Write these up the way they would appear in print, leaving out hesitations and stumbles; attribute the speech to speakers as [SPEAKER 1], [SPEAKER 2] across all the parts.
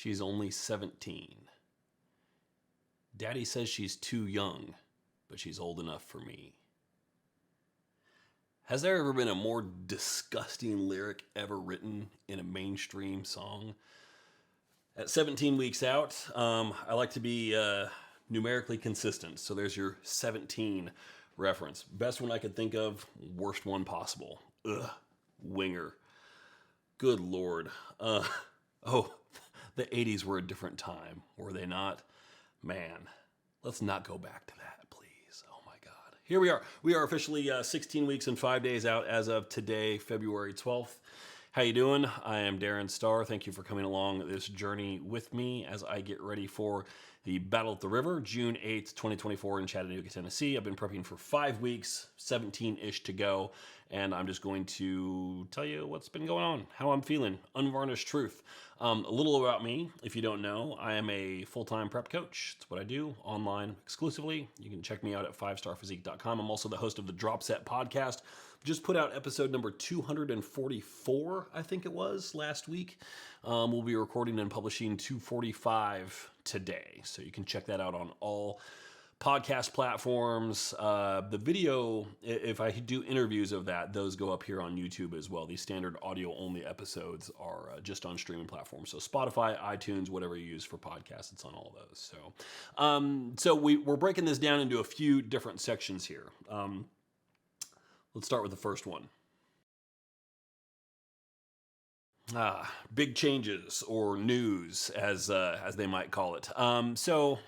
[SPEAKER 1] She's only 17. Daddy says she's too young, but she's old enough for me. Has there ever been a more disgusting lyric ever written in a mainstream song? At 17 weeks out, I like to be numerically consistent. So there's your 17 reference. Best one I could think of, worst one possible. Ugh, winger. Good Lord. Oh, the 80s were a different time, were they not? Man, let's not go back to that, please. Oh my God. Here we are. We are officially 16 weeks and 5 days out as of today, February 12th. How you doing? I am Darren Starr. Thank you for coming along this journey with me as I get ready for the Battle at the River, June 8th, 2024 in Chattanooga, Tennessee. I've been prepping for 5 weeks, 17-ish to go, and I'm just going to tell you what's been going on, how I'm feeling, unvarnished truth. A little about me, if you don't know, I am a full-time prep coach. It's what I do, online exclusively. You can check me out at 5starphysique.com. I'm also the host of the Drop Set podcast. Just put out episode number 244, I think it was, last week. We'll be recording and publishing 245 today. So you can check that out on all podcast platforms. The video, if I do interviews of that, those go up here on YouTube as well. These standard audio only episodes are just on streaming platforms. So Spotify, iTunes, whatever you use for podcasts, it's on all of those. So we're breaking this down into a few different sections here. Let's start with the first one. Big changes or news, as they might call it. So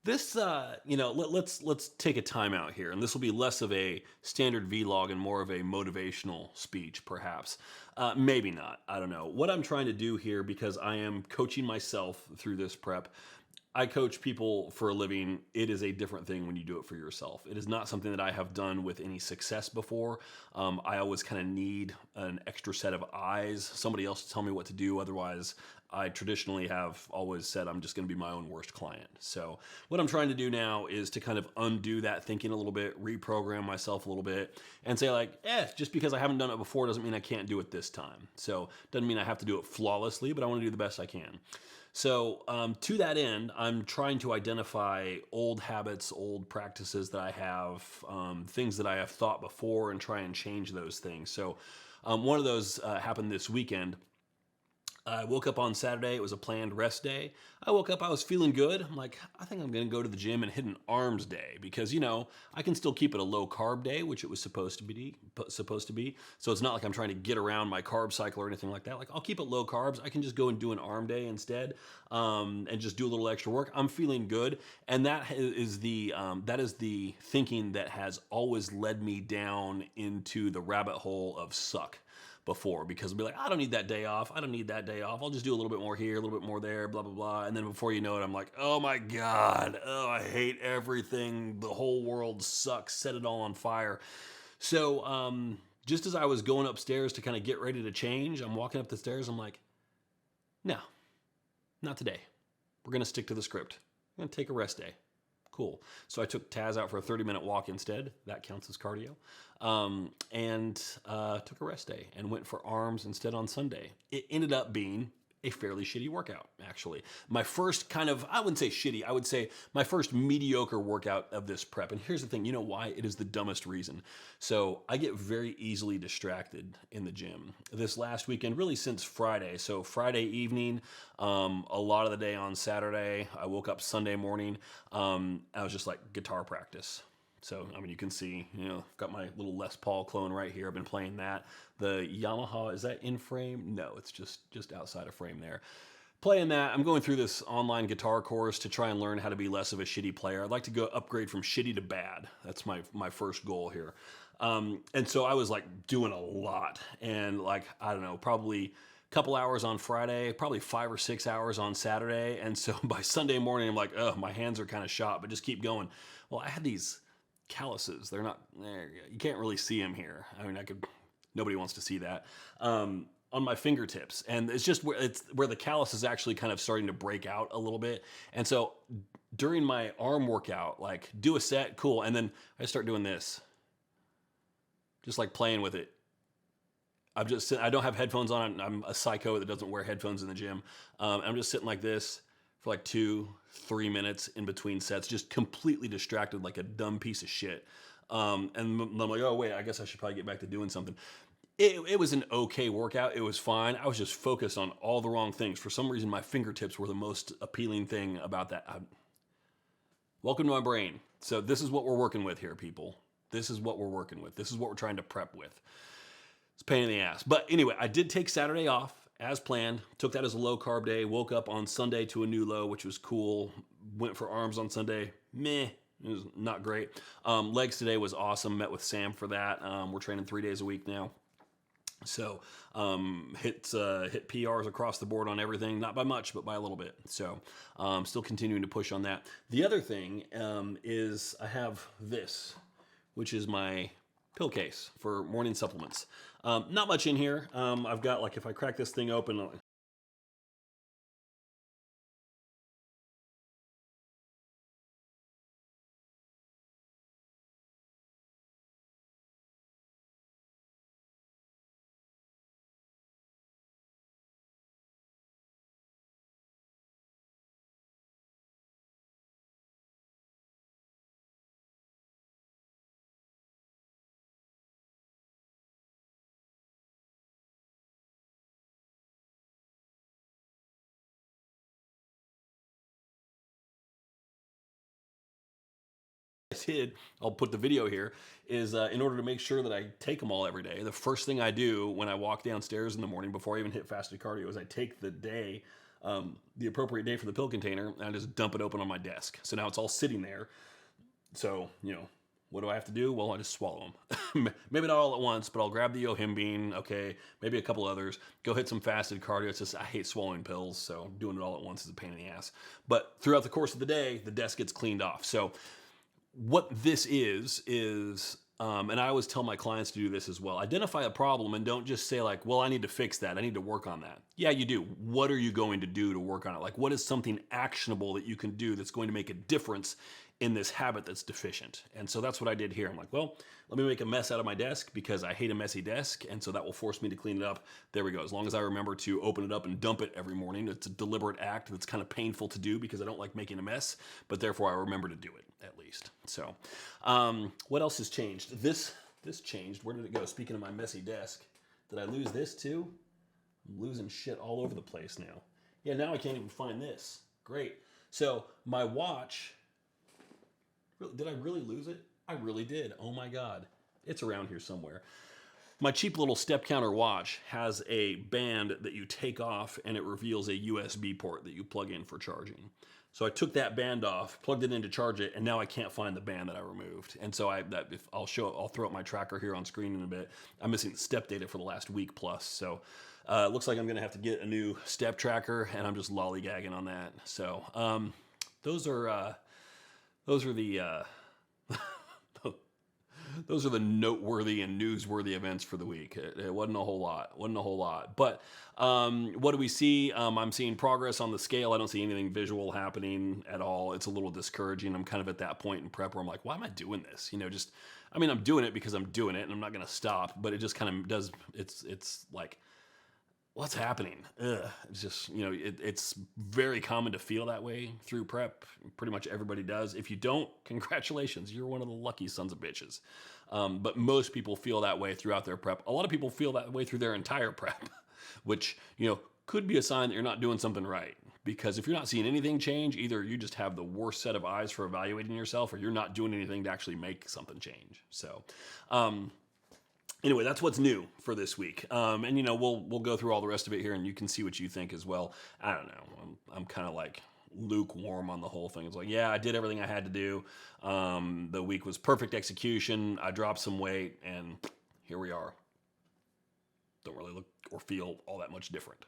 [SPEAKER 1] this, let's take a time out here, and this will be less of a standard vlog and more of a motivational speech, perhaps. Maybe not. I don't know. What I'm trying to do here, because I am coaching myself through this prep. I coach people for a living. It is a different thing when you do it for yourself. It is not something that I have done with any success before. I always kind of need an extra set of eyes, somebody else to tell me what to do. Otherwise, I traditionally have always said I'm just going to be my own worst client. So what I'm trying to do now is to kind of undo that thinking a little bit, reprogram myself a little bit, and say like, just because I haven't done it before doesn't mean I can't do it this time. So doesn't mean I have to do it flawlessly, but I want to do the best I can. So to that end, I'm trying to identify old habits, old practices that I have, things that I have thought before, and try and change those things. So one of those happened this weekend. I woke up on Saturday. It was a planned rest day. I woke up, I was feeling good. I'm like, I think I'm going to go to the gym and hit an arms day because, I can still keep it a low carb day, which it was supposed to be. So it's not like I'm trying to get around my carb cycle or anything like that. Like, I'll keep it low carbs. I can just go and do an arm day instead, and just do a little extra work. I'm feeling good. And that is the thinking that has always led me down into the rabbit hole of suck before, because I'll be like, I don't need that day off. I don't need that day off. I'll just do a little bit more here, a little bit more there, blah, blah, blah. And then before you know it, I'm like, oh my God, I hate everything. The whole world sucks. Set it all on fire. So just as I was going upstairs to kind of get ready to change, I'm walking up the stairs. I'm like, no, not today. We're going to stick to the script. I'm going to take a rest day. Cool. So I took Taz out for a 30-minute walk instead. That counts as cardio. And took a rest day and went for arms instead on Sunday. It ended up being a fairly shitty workout, actually. My first kind of, I wouldn't say shitty, I would say my first mediocre workout of this prep. And here's the thing, you know why? It is the dumbest reason. So I get very easily distracted in the gym. This last weekend, really since Friday. So Friday evening, a lot of the day on Saturday, I woke up Sunday morning. I was just like guitar practice. So, you can see, I've got my little Les Paul clone right here. I've been playing that. The Yamaha, is that in frame? No, it's just outside of frame there. Playing that, I'm going through this online guitar course to try and learn how to be less of a shitty player. I'd like to go upgrade from shitty to bad. That's my first goal here. And so I was like doing a lot, and like, I don't know, probably a couple hours on Friday, probably 5 or 6 hours on Saturday. And so by Sunday morning, I'm like, oh, my hands are kind of shot, but just keep going. Well, I had these calluses. They're not there. You can't really see them here. Nobody wants to see that. On my fingertips. And it's just where the callus is actually kind of starting to break out a little bit. And so during my arm workout, like do a set, cool. And then I start doing this, just like playing with it. I don't have headphones on. I'm a psycho that doesn't wear headphones in the gym. I'm just sitting like this for like 2-3 minutes in between sets, just completely distracted like a dumb piece of shit. And I'm like, oh wait, I guess I should probably get back to doing something. It was an okay workout. It was fine. I was just focused on all the wrong things. For some reason, my fingertips were the most appealing thing about that. Welcome to my brain. So this is what we're working with here, people. This is what we're working with. This is what we're trying to prep with. It's a pain in the ass. But anyway, I did take Saturday off as planned. Took that as a low carb day. Woke up on Sunday to a new low, which was cool. Went for arms on Sunday. Meh. It was not great. Legs today was awesome. Met with Sam for that. We're training 3 days a week now. So hit PRs across the board on everything, not by much, but by a little bit. So still continuing to push on that. The other thing is I have this, which is my pill case for morning supplements. Not much in here. I've got, like, if I crack this thing open, did, I'll put the video here, is in order to make sure that I take them all every day, the first thing I do when I walk downstairs in the morning before I even hit fasted cardio is I take the appropriate day for the pill container, and I just dump it open on my desk. So now it's all sitting there. So, what do I have to do? Well, I just swallow them. Maybe not all at once, but I'll grab the yohimbine, okay, maybe a couple others, go hit some fasted cardio. It's just, I hate swallowing pills, so doing it all at once is a pain in the ass. But throughout the course of the day, the desk gets cleaned off. So what this is, and I always tell my clients to do this as well, identify a problem and don't just say like, well, I need to fix that. I need to work on that. Yeah, you do. What are you going to do to work on it? Like, what is something actionable that you can do that's going to make a difference in this habit that's deficient? And so that's what I did here. I'm like, well, let me make a mess out of my desk because I hate a messy desk. And so that will force me to clean it up. There we go. As long as I remember to open it up and dump it every morning, it's a deliberate act that's kind of painful to do because I don't like making a mess, but therefore I remember to do it at least. So what else has changed? This changed. Where did it go? Speaking of my messy desk, did I lose this too? I'm losing shit all over the place now. Yeah, now I can't even find this. Great. So my watch, did I really lose it? I really did. Oh my God. It's around here somewhere. My cheap little step counter watch has a band that you take off and it reveals a USB port that you plug in for charging. So I took that band off, plugged it in to charge it, and now I can't find the band that I removed. And so I'll throw up my tracker here on screen in a bit. I'm missing the step data for the last week plus. So it looks like I'm gonna have to get a new step tracker, and I'm just lollygagging on that. So those are the those are the noteworthy and newsworthy events for the week. It wasn't a whole lot. But what do we see? I'm seeing progress on the scale. I don't see anything visual happening at all. It's a little discouraging. I'm kind of at that point in prep where I'm like, why am I doing this? I'm doing it because I'm doing it and I'm not going to stop, but it just kind of does. It's like, what's happening? Ugh. It's just, it's very common to feel that way through prep. Pretty much everybody does. If you don't, congratulations. You're one of the lucky sons of bitches. But most people feel that way throughout their prep. A lot of people feel that way through their entire prep, which, could be a sign that you're not doing something right. Because if you're not seeing anything change, either you just have the worst set of eyes for evaluating yourself, or you're not doing anything to actually make something change. So, anyway, that's what's new for this week. And we'll go through all the rest of it here and you can see what you think as well. I don't know. I'm kind of like lukewarm on the whole thing. It's like, yeah, I did everything I had to do. The week was perfect execution. I dropped some weight and here we are. Don't really look or feel all that much different.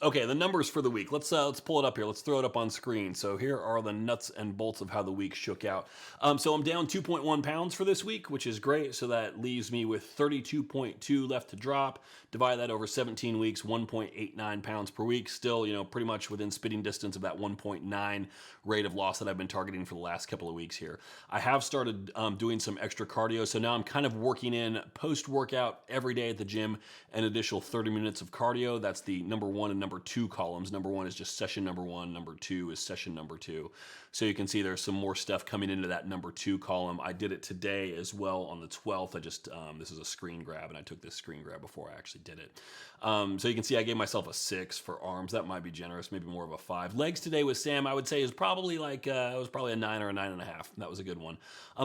[SPEAKER 1] Okay, the numbers for the week. Let's pull it up here. Let's throw it up on screen. So here are the nuts and bolts of how the week shook out. So I'm down 2.1 pounds for this week, which is great. So that leaves me with 32.2 left to drop. Divide that over 17 weeks, 1.89 pounds per week. Still, pretty much within spitting distance of that 1.9 rate of loss that I've been targeting for the last couple of weeks here. I have started doing some extra cardio. So now I'm kind of working in post-workout every day at the gym an additional 30 minutes of cardio. That's the number 1 and number 2 columns. Number 1 is just session number 1. Number 2 is session number 2. So you can see there's some more stuff coming into that number 2 column. I did it today as well on the 12th. I just, this is a screen grab, and I took this screen grab before I actually did it. So you can see I gave myself a 6 for arms. That might be generous, maybe more of a 5. Legs today with Sam, I would say is probably like, it was probably a 9 or a 9.5. That was a good one.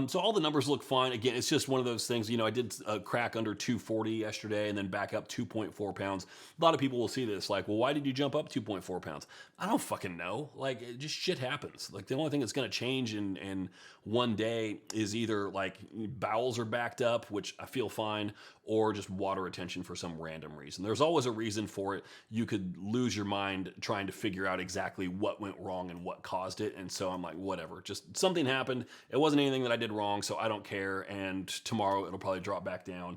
[SPEAKER 1] So all the numbers look fine. Again, it's just one of those things, I did crack under 240 yesterday and then back up 2.4 pounds. A lot of people will see this like, well, why did you jump up 2.4 pounds? I don't fucking know. Like, it just shit happens. Like, the only thing that's going to change in one day is either like bowels are backed up, which I feel fine, or just water retention for some random reason. There's always a reason for it. You could lose your mind trying to figure out exactly what went wrong and what caused it. And so I'm like, whatever, just something happened. It wasn't anything that I did wrong, so I don't care. And tomorrow it'll probably drop back down.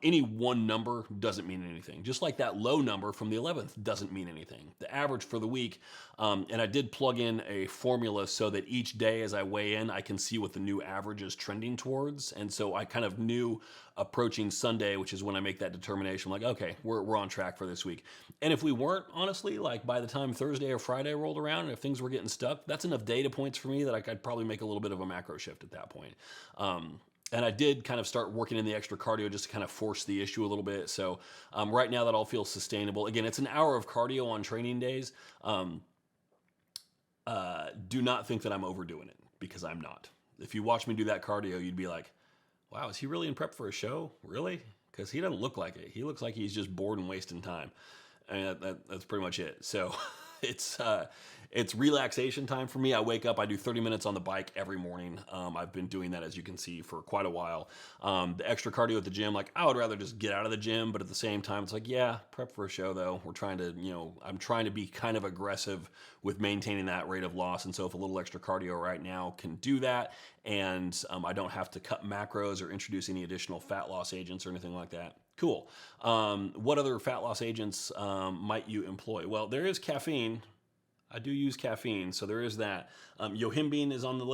[SPEAKER 1] Any one number doesn't mean anything. Just like that low number from the 11th doesn't mean anything. The average for the week, and I did plug in a formula so that each day as I weigh in, I can see what the new average is trending towards. And so I kind of knew approaching Sunday, which is when I make that determination, like, okay, we're on track for this week. And if we weren't, honestly, like by the time Thursday or Friday rolled around, and if things were getting stuck, that's enough data points for me that I'd probably make a little bit of a macro shift at that point. And I did kind of start working in the extra cardio just to kind of force the issue a little bit. So right now that all feels sustainable. Again, it's an hour of cardio on training days. Do not think that I'm overdoing it, because I'm not. If you watch me do that cardio, you'd be like, wow, is he really in prep for a show? Really? Because he doesn't look like it. He looks like he's just bored and wasting time. And that's pretty much it. So it's relaxation time for me. I wake up, I do 30 minutes on the bike every morning. I've been doing that, as you can see, for quite a while. The extra cardio at the gym, like, I would rather just get out of the gym, but at the same time, it's like, yeah, prep for a show though. We're trying to, I'm trying to be kind of aggressive with maintaining that rate of loss. And so if a little extra cardio right now can do that, and I don't have to cut macros or introduce any additional fat loss agents or anything like that, cool. What other fat loss agents might you employ? Well, there is caffeine. I do use caffeine, so there is that. Yohimbine is on the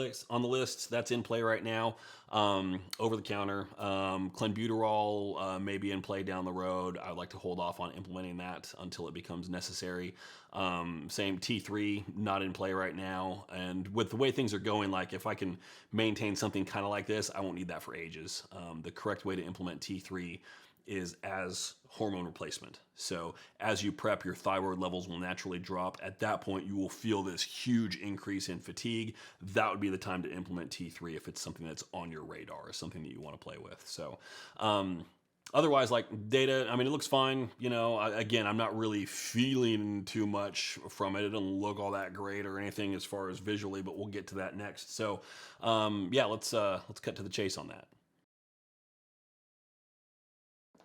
[SPEAKER 1] list. That's in play right now, over the counter. Clenbuterol may be in play down the road. I'd like to hold off on implementing that until it becomes necessary. Same T3, not in play right now. And with the way things are going, like if I can maintain something kind of like this, I won't need that for ages. The correct way to implement T3 is as hormone replacement. So as you prep, your thyroid levels will naturally drop. At that point, you will feel this huge increase in fatigue. That would be the time to implement T3 if it's something that's on your radar, something that you want to play with. So otherwise, like data, I mean, it looks fine. Again, I'm not really feeling too much from it. It doesn't look all that great or anything as far as visually, but we'll get to that next. So yeah, let's cut to the chase on that.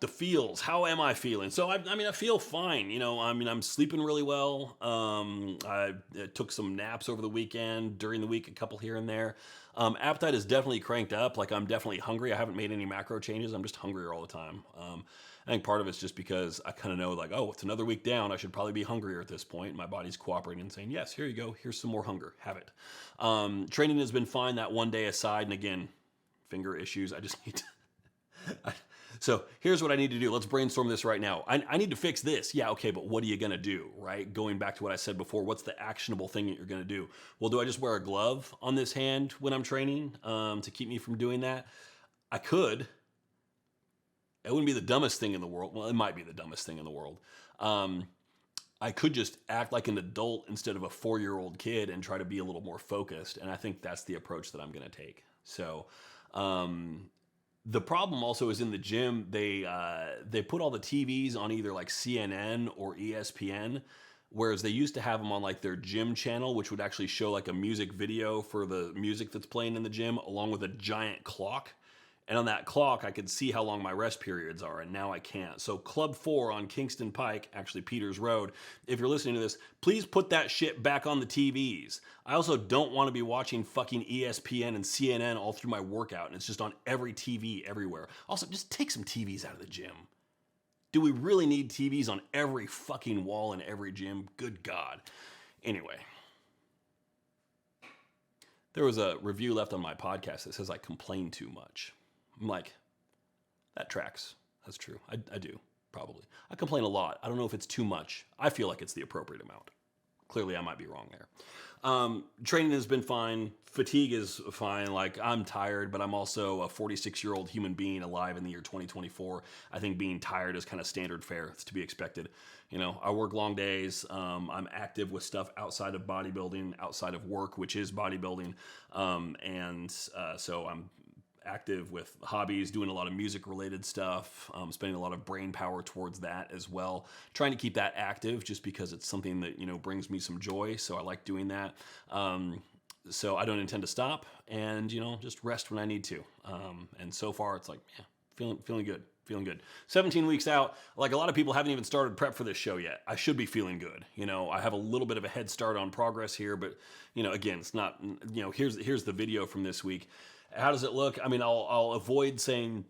[SPEAKER 1] The feels. How am I feeling? So I mean, I feel fine. I'm sleeping really well. I took some naps over the weekend, during the week, a couple here and there. Appetite is definitely cranked up. Like, I'm definitely hungry. I haven't made any macro changes. I'm just hungrier all the time. I think part of it's just because I kind of know, like, oh, it's another week down. I should probably be hungrier at this point. My body's cooperating and saying, yes, here you go. Here's some more hunger. Have it. Training has been fine that one day aside. And again, finger issues. I just need to... So here's what I need to do. Let's brainstorm this right now. I need to fix this. Yeah, okay, but what are you going to do, right? Going back to what I said before, what's the actionable thing that you're going to do? Well, do I just wear a glove on this hand when I'm training to keep me from doing that? I could. It wouldn't be the dumbest thing in the world. Well, it might be the dumbest thing in the world. I could just act like an adult instead of a 4-year-old kid and try to be a little more focused. And I think that's the approach that I'm going to take. So, the problem also is in the gym, they put all the TVs on either like CNN or ESPN, whereas they used to have them on like their gym channel, which would actually show like a music video for the music that's playing in the gym, along with a giant clock. And on that clock, I could see how long my rest periods are, and now I can't. So Club 4 on Kingston Pike, actually Peters Road, if you're listening to this, please put that shit back on the TVs. I also don't want to be watching fucking ESPN and CNN all through my workout, and it's just on every TV everywhere. Also, just take some TVs out of the gym. Do we really need TVs on every fucking wall in every gym? Good God. Anyway. There was a review left on my podcast that says I complain too much. I'm like, that tracks. That's true. I do, probably. I complain a lot. I don't know if it's too much. I feel like it's the appropriate amount. Clearly, I might be wrong there. Training has been fine. Fatigue is fine. Like, I'm tired, but I'm also a 46-year-old human being alive in the year 2024. I think being tired is kind of standard fare. It's to be expected. You know, I work long days. I'm active with stuff outside of bodybuilding, outside of work, which is bodybuilding. So I'm active with hobbies, doing a lot of music related stuff, spending a lot of brain power towards that as well. Trying to keep that active just because it's something that, you know, brings me some joy. So I like doing that. So I don't intend to stop and, you know, just rest when I need to. And so far it's like, yeah, feeling good. Feeling good. 17 weeks out, like a lot of people haven't even started prep for this show yet. I should be feeling good. You know, I have a little bit of a head start on progress here, but, you know, again, it's not, you know, here's the video from this week. How does it look? I mean, I'll avoid saying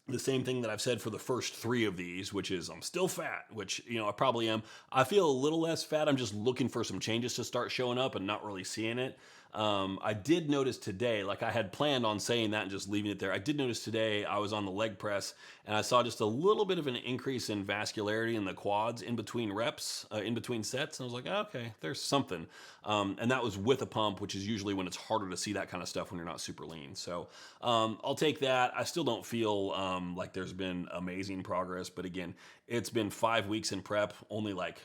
[SPEAKER 1] the same thing that I've said for the first 3 of these, which is I'm still fat, which, you know, I probably am. I feel a little less fat. I'm just looking for some changes to start showing up and not really seeing it. I did notice today, like I had planned on saying that and just leaving it there. I did notice today I was on the leg press and I saw just a little bit of an increase in vascularity in the quads in between reps, in between sets. And I was like, oh, okay, there's something. And that was with a pump, which is usually when it's harder to see that kind of stuff when you're not super lean. So I'll take that. I still don't feel like there's been amazing progress. But again, it's been 5 weeks in prep, only like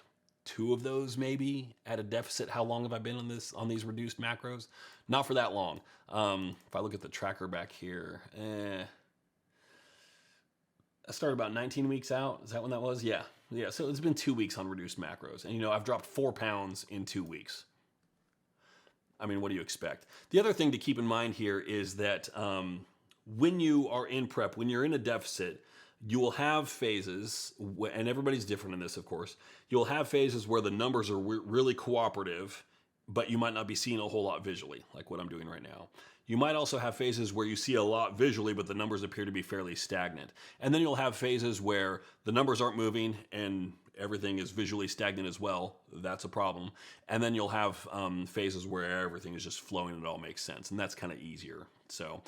[SPEAKER 1] 2 of those maybe at a deficit. How long have I been on these reduced macros? Not for that long. If I look at the tracker back here, I started about 19 weeks out. Is that when that was? Yeah. So it's been 2 weeks on reduced macros. And, you know, I've dropped 4 pounds in 2 weeks. I mean, what do you expect? The other thing to keep in mind here is that when you are in prep, when you're in a deficit, you will have phases, and everybody's different in this, of course. You'll have phases where the numbers are really cooperative, but you might not be seeing a whole lot visually, like what I'm doing right now. You might also have phases where you see a lot visually, but the numbers appear to be fairly stagnant. And then you'll have phases where the numbers aren't moving and everything is visually stagnant as well. That's a problem. And then you'll have phases where everything is just flowing and it all makes sense. And that's kind of easier. So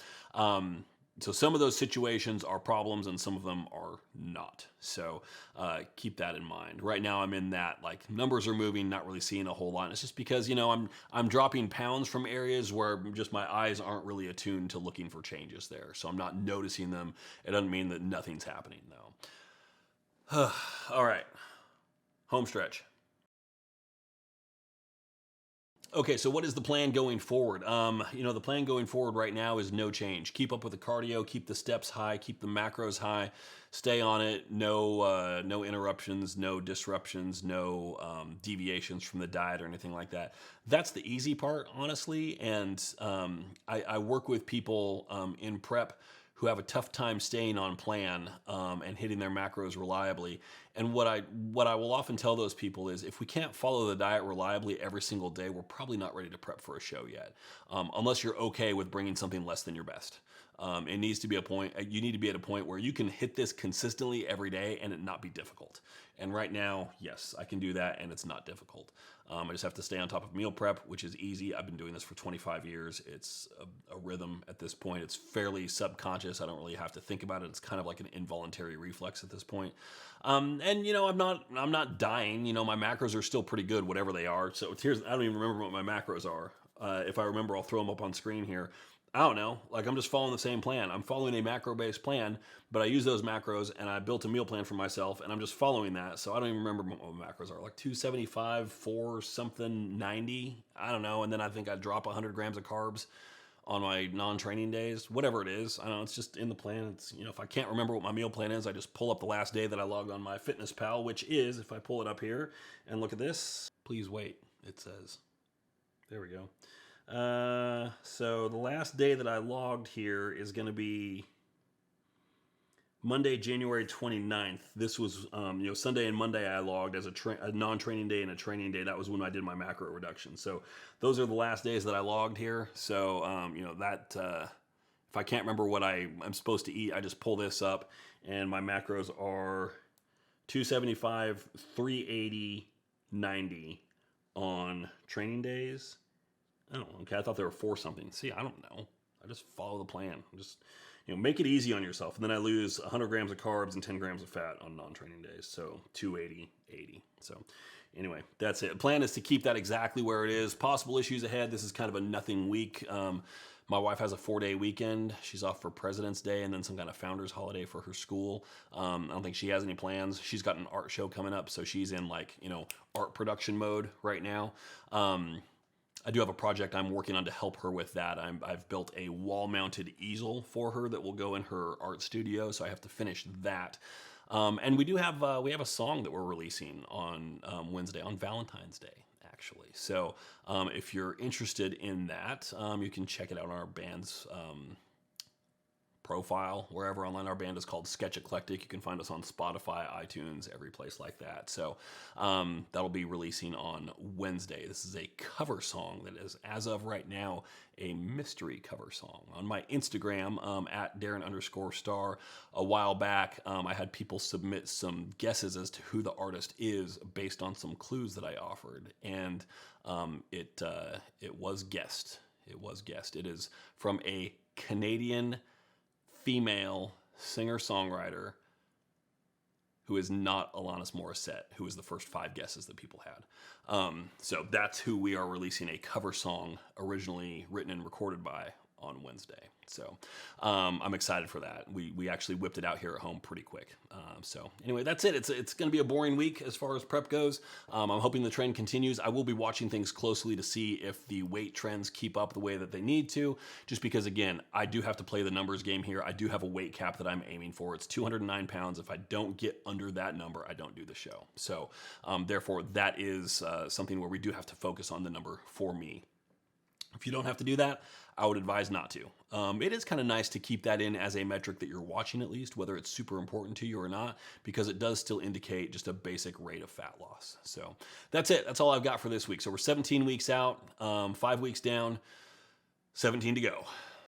[SPEAKER 1] some of those situations are problems and some of them are not. So keep that in mind. Right now I'm in that, like, numbers are moving, not really seeing a whole lot. And it's just because, you know, I'm dropping pounds from areas where just my eyes aren't really attuned to looking for changes there. So I'm not noticing them. It doesn't mean that nothing's happening though. All right. Home stretch. Okay, so what is the plan going forward? You know, the plan going forward right now is no change. Keep up with the cardio, keep the steps high, keep the macros high, stay on it. No interruptions, no disruptions, no deviations from the diet or anything like that. That's the easy part, honestly. And I work with people in prep who have a tough time staying on plan and hitting their macros reliably. And what I will often tell those people is, if we can't follow the diet reliably every single day, we're probably not ready to prep for a show yet, unless you're okay with bringing something less than your best. It needs to be a point. You need to be at a point where you can hit this consistently every day and it not be difficult. And right now, yes, I can do that, and it's not difficult. I just have to stay on top of meal prep, which is easy. I've been doing this for 25 years. It's a rhythm at this point. It's fairly subconscious. I don't really have to think about it. It's kind of like an involuntary reflex at this point. And you know, I'm not dying. You know, my macros are still pretty good, whatever they are. So I don't even remember what my macros are. If I remember, I'll throw them up on screen here. I don't know, like, I'm just following the same plan. I'm following a macro-based plan, but I use those macros and I built a meal plan for myself and I'm just following that. So I don't even remember what my macros are, like 275, 4 something, 90, I don't know. And then I think I drop 100 grams of carbs on my non-training days, whatever it is. I don't know, it's just in the plan. It's, you know, if I can't remember what my meal plan is, I just pull up the last day that I logged on my Fitness Pal, which is, if I pull it up here and look at this, please wait, it says, there we go. So the last day that I logged here is going to be Monday, January 29th. This was, Sunday and Monday I logged as a non-training day and a training day. That was when I did my macro reduction. So those are the last days that I logged here. So, if I can't remember what I'm supposed to eat, I just pull this up and my macros are 275, 380, 90 on training days. I don't know. Okay, I thought there were 4 something. See, I don't know. I just follow the plan. Just make it easy on yourself. And then I lose 100 grams of carbs and 10 grams of fat on non-training days. So 280, 80. So anyway, that's it. The plan is to keep that exactly where it is. Possible issues ahead. This is kind of a nothing week. My wife has a 4-day weekend. She's off for President's Day and then some kind of founder's holiday for her school. I don't think she has any plans. She's got an art show coming up, so she's in art production mode right now. I do have a project I'm working on to help her with that. I've built a wall-mounted easel for her that will go in her art studio, so I have to finish that. And we have a song that we're releasing on Wednesday, on Valentine's Day, actually. So if you're interested in that, you can check it out on our band's profile, wherever online. Our band is called Sketch Eclectic. You can find us on Spotify, iTunes, every place like that. So that'll be releasing on Wednesday. This is a cover song that is, as of right now, a mystery cover song. On my Instagram, at Darren_star, a while back, I had people submit some guesses as to who the artist is based on some clues that I offered. And it was guessed. It was guessed. It is from a Canadian female singer-songwriter who is not Alanis Morissette, who was the first 5 guesses that people had. So that's who we are releasing a cover song originally written and recorded by on Wednesday. So I'm excited for that. We actually whipped it out here at home pretty quick. So anyway, that's it. It's going to be a boring week as far as prep goes. I'm hoping the trend continues. I will be watching things closely to see if the weight trends keep up the way that they need to, just because, again, I do have to play the numbers game here. I do have a weight cap that I'm aiming for. It's 209 pounds. If I don't get under that number, I don't do the show. So therefore, that is something where we do have to focus on the number for me. If you don't have to do that, I would advise not to. It is kind of nice to keep that in as a metric that you're watching, at least, whether it's super important to you or not, because it does still indicate just a basic rate of fat loss. So that's it. That's all I've got for this week. So we're 17 weeks out, 5 weeks down, 17 to go.